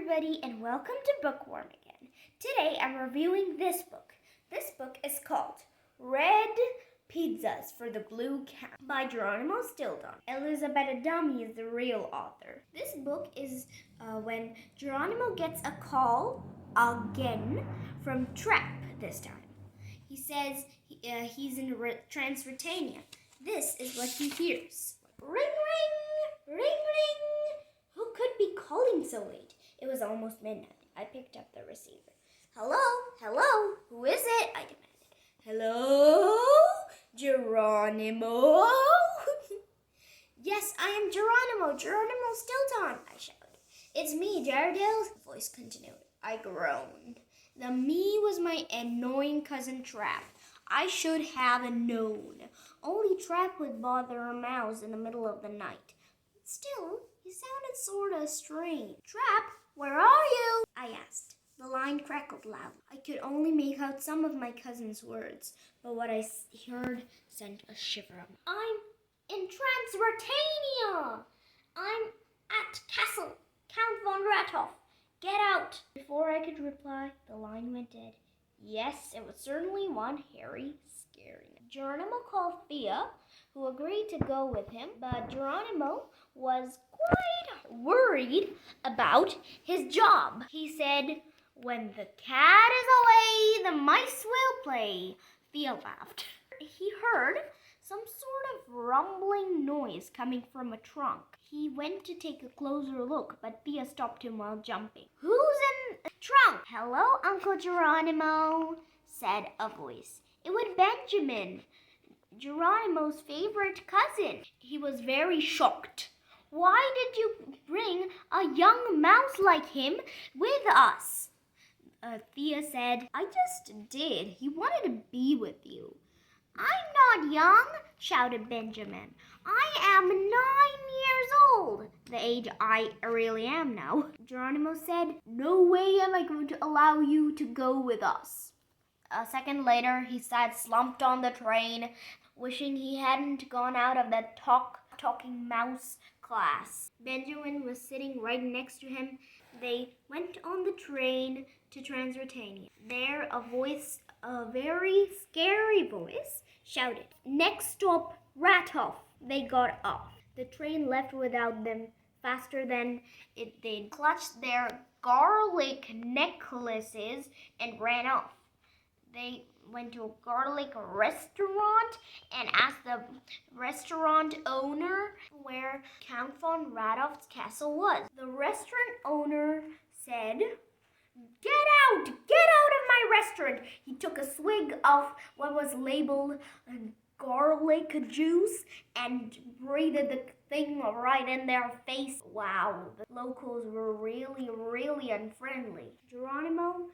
everybody, and welcome to Bookworm again. Today I'm reviewing this book. This book is called Red Pizzas for the Blue Cat by Geronimo Stilton. Elizabeth Adami is the real author. This book is when Geronimo gets a call again from Trap this time. He says he's in Transylvania. This is what he hears. Ring, ring, ring, ring. Who could be calling so late? It was almost midnight. I picked up the receiver. Hello? Hello? Who is it? I demanded. Hello? Geronimo? Yes, I am Geronimo. Geronimo Stilton, I shouted. It's me, Daredevil's voice continued. I groaned. The me was my annoying cousin Trap. I should have known. Only Trap would bother a mouse in the middle of the night. Still, he sounded sorta strange. Trap, where are you? I asked. The line crackled loud. I could only make out some of my cousin's words, but what I heard sent a shiver up. I'm in Transylvania. I'm at Castle Count von Rathoff. Get out. Before I could reply, the line went dead. Yes, it was certainly one hairy, scary. Geronimo called Thea, who agreed to go with him, but Geronimo was quite worried about his job. He said, when the cat is away, the mice will play. Thea laughed. He heard some sort of rumbling noise coming from a trunk. He went to take a closer look, but Thea stopped him while jumping. Who's in the trunk? Hello, Uncle Geronimo, said a voice. It was Benjamin, Geronimo's favorite cousin. He was very shocked. Why did you bring a young mouse like him with us? Thea said, I just did. He wanted to be with you. I'm not young, shouted Benjamin. I am 9 years old, the age I really am now. Geronimo said, no way am I going to allow you to go with us. A second later, he sat slumped on the train, wishing he hadn't gone out of that talking mouse class. Benjamin was sitting right next to him. They went on the train to Transylvania. There, a very scary voice, shouted, next stop, Rathoff. They got off. The train left without them faster than they clutched their garlic necklaces and ran off. They went to a garlic restaurant and asked the restaurant owner where Count von Rathoff's castle was. The restaurant owner said, Get out of my restaurant! He took a swig of what was labeled garlic juice and breathed the thing right in their face. Wow, the locals were really unfriendly. Geronimo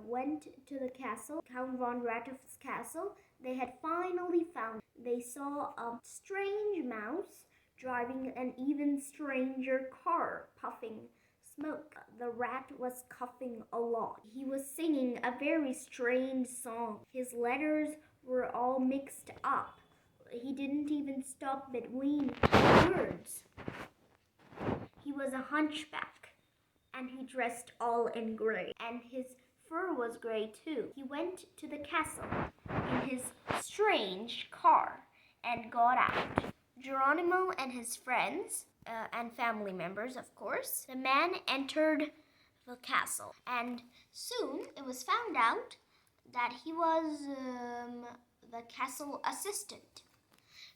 went to the castle, Count von Rathoff's castle. They had finally found it. They saw a strange mouse driving an even stranger car, puffing smoke. The rat was coughing a lot. He was singing a very strange song. His letters were all mixed up. He didn't even stop between words. He was a hunchback, and he dressed all in gray, and his fur was gray too. He went to the castle in his strange car and got out. Geronimo and his friends and family members, of course. The man entered the castle, and soon it was found out that he was the castle assistant.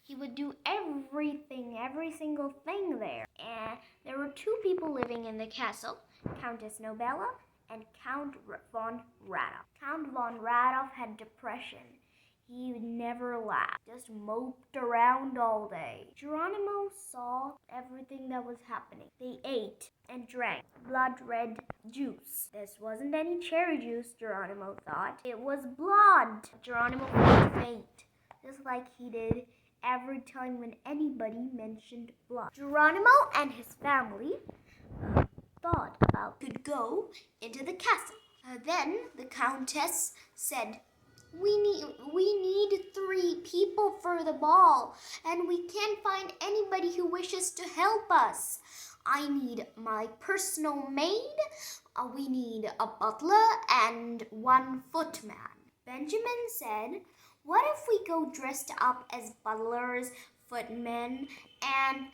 He would do everything, every single thing there. And there were 2 people living in the castle, Countess Nobella and Count von Rathoff. Count von Rathoff had depression. He never laughed, just moped around all day. Geronimo saw everything that was happening. They ate and drank blood red juice. This wasn't any cherry juice, Geronimo thought. It was blood. Geronimo felt faint, just like he did every time when anybody mentioned blood. Geronimo and his family thought about could go into the castle. Then the Countess said, We need 3 people for the ball, and we can't find anybody who wishes to help us. I need my personal maid. We need a butler and one footman. Benjamin said, what if we go dressed up as butlers, footmen, and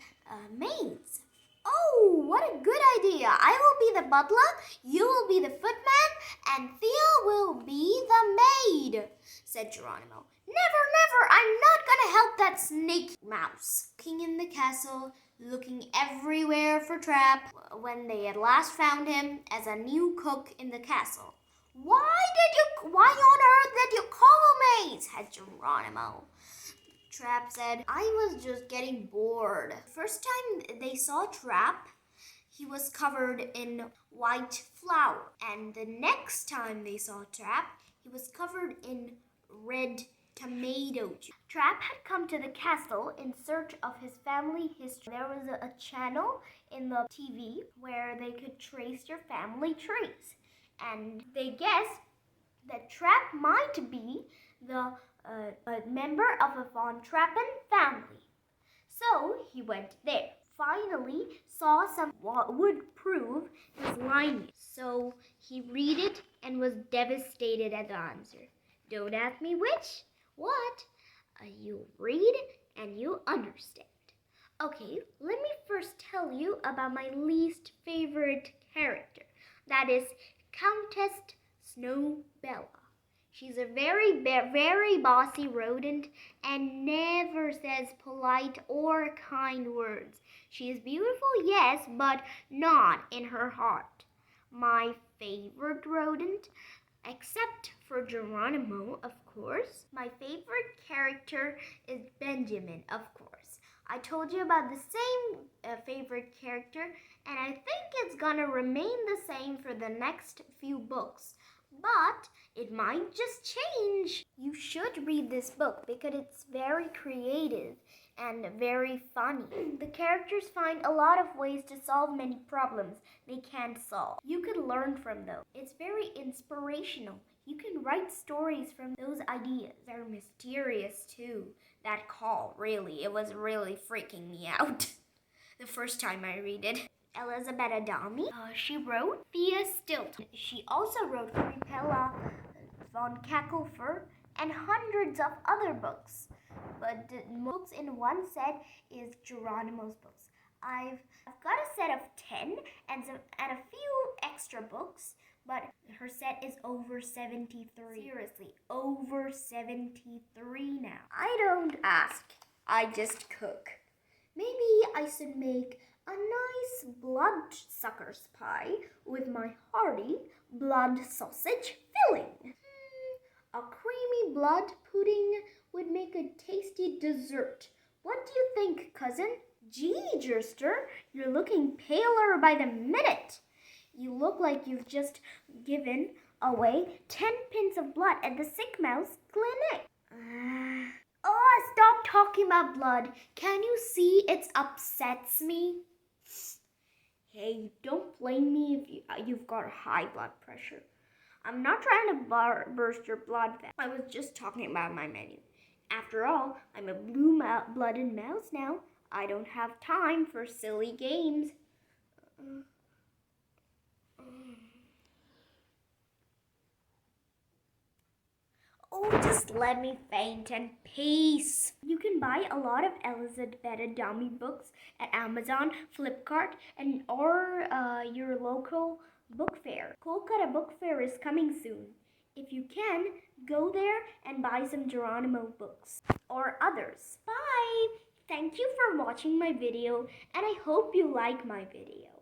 maids? Oh, what a good idea. I will be the butler, you will be the footman, and Thea will be the maid, said Geronimo. Never, I'm not going to help that snake mouse. Looking in the castle, looking everywhere for Trap, when they at last found him as a new cook in the castle. Why on earth did you call me? Said Geronimo. Trap said, I was just getting bored. First time they saw Trap, he was covered in white flour. And the next time they saw Trap, he was covered in red tomato juice. Trap had come to the castle in search of his family history. There was a channel in the TV where they could trace your family trees. And they guessed that Trap might be a member of a Von Trappen family. So he went there. Finally saw some what would prove his lineage. So he read it and was devastated at the answer. Don't ask me which. What? You read and you understand. Okay, let me first tell you about my least favorite character. That is Countess Snowbella. She's a very bossy rodent and never says polite or kind words. She is beautiful, yes, but not in her heart. My favorite rodent, except for Geronimo, of course. My favorite character is Benjamin, of course. I told you about the same favorite character, and I think it's gonna remain the same for the next few books. But it might just change. You should read this book because it's very creative and very funny. The characters find a lot of ways to solve many problems they can't solve. You can learn from those. It's very inspirational. You can write stories from those ideas. They're mysterious too. That call, really, it was really freaking me out the first time I read it. Elizabeth Adami, she wrote Thea Stilton. She also wrote Crepella von Cacklefur and hundreds of other books. But the books in one set is Geronimo's books. I've got a set of 10 and a few extra books, but her set is over 73. Seriously, over 73 now. I don't ask, I just cook. Maybe I should make a nice bloodsucker's pie with my hearty blood sausage filling. A creamy blood pudding would make a tasty dessert. What do you think, cousin? Gee, Jerster, you're looking paler by the minute. You look like you've just given away 10 pins of blood at the Sick Mouse Clinic. Oh, stop talking about blood. Can you see it upsets me? Hey, don't blame me if you've got high blood pressure. I'm not trying to burst your blood vessel. I was just talking about my menu. After all, I'm a blue-blooded mouse now. I don't have time for silly games. Oh, just let me faint in peace. You can buy a lot of Elizabeth Adami books at Amazon, Flipkart, or your local book fair. Kolkata Book Fair is coming soon. If you can, go there and buy some Geronimo books or others. Bye! Thank you for watching my video, and I hope you like my video.